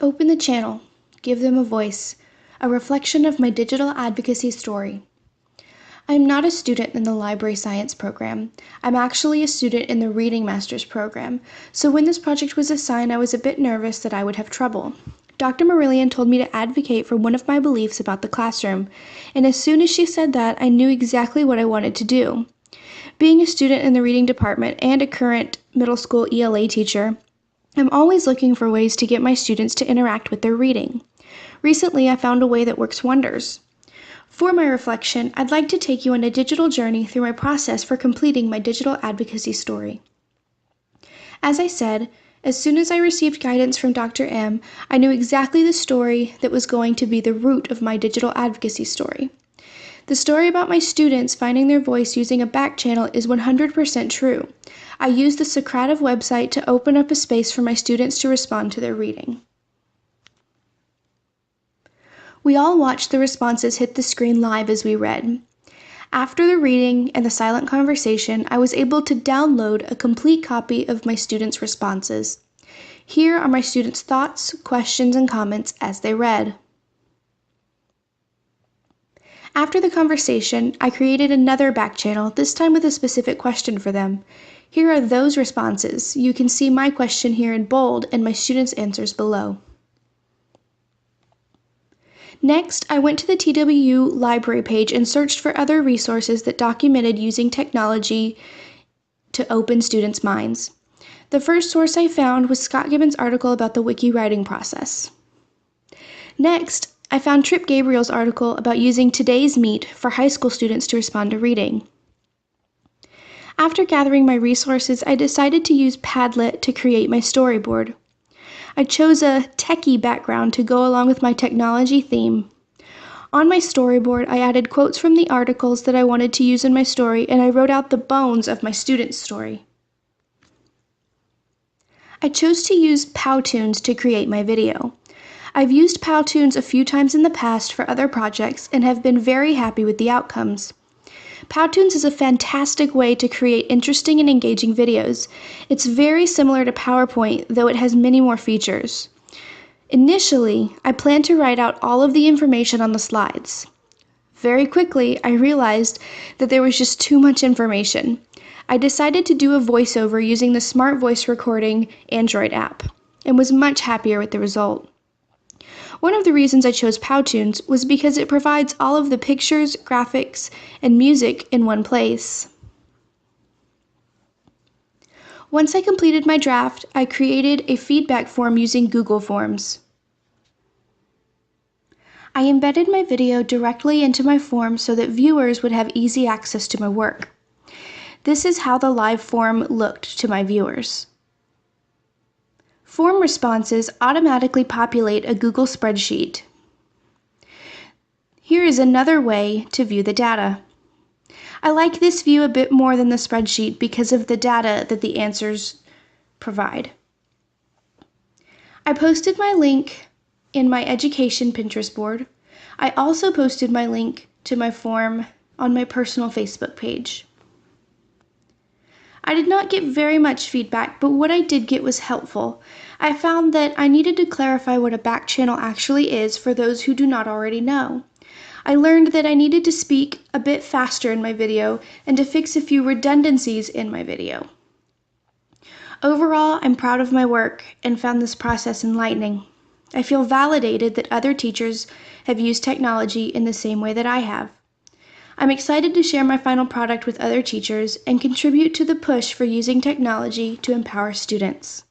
Open the channel. Give them a voice. A reflection of my digital advocacy story. I am not a student in the library science program. I'm actually a student in the reading master's program, so when this project was assigned, I was a bit nervous that I would have trouble. Dr. Marillion told me to advocate for one of my beliefs about the classroom, and as soon as she said that, I knew exactly what I wanted to do. Being a student in the reading department and a current middle school ELA teacher, I'm always looking for ways to get my students to interact with their reading. Recently, I found a way that works wonders. For my reflection, I'd like to take you on a digital journey through my process for completing my digital advocacy story. As I said, as soon as I received guidance from Dr. M, I knew exactly the story that was going to be the root of my digital advocacy story. The story about my students finding their voice using a back channel is 100% true. I used the Socrative website to open up a space for my students to respond to their reading. We all watched the responses hit the screen live as we read. After the reading and the silent conversation, I was able to download a complete copy of my students' responses. Here are my students' thoughts, questions, and comments as they read. After the conversation, I created another back channel, this time with a specific question for them. Here are those responses. You can see my question here in bold and my students' answers below. Next, I went to the TWU library page and searched for other resources that documented using technology to open students' minds. The first source I found was Scott Gibbons' article about the wiki writing process. Next, I found Trip Gabriel's article about using Today's Meet for high school students to respond to reading. After gathering my resources, I decided to use Padlet to create my storyboard. I chose a techie background to go along with my technology theme. On my storyboard, I added quotes from the articles that I wanted to use in my story, and I wrote out the bones of my student's story. I chose to use Powtoons to create my video. I've used Powtoons a few times in the past for other projects and have been very happy with the outcomes. Powtoons is a fantastic way to create interesting and engaging videos. It's very similar to PowerPoint, though it has many more features. Initially, I planned to write out all of the information on the slides. Very quickly, I realized that there was just too much information. I decided to do a voiceover using the Smart Voice Recording Android app, and was much happier with the result. One of the reasons I chose Powtoons was because it provides all of the pictures, graphics, and music in one place. Once I completed my draft, I created a feedback form using Google Forms. I embedded my video directly into my form so that viewers would have easy access to my work. This is how the live form looked to my viewers. Form responses automatically populate a Google spreadsheet. Here is another way to view the data. I like this view a bit more than the spreadsheet because of the data that the answers provide. I posted my link in my education Pinterest board. I also posted my link to my form on my personal Facebook page. I did not get very much feedback, but what I did get was helpful. I found that I needed to clarify what a back channel actually is for those who do not already know. I learned that I needed to speak a bit faster in my video and to fix a few redundancies in my video. Overall, I'm proud of my work and found this process enlightening. I feel validated that other teachers have used technology in the same way that I have. I'm excited to share my final product with other teachers and contribute to the push for using technology to empower students.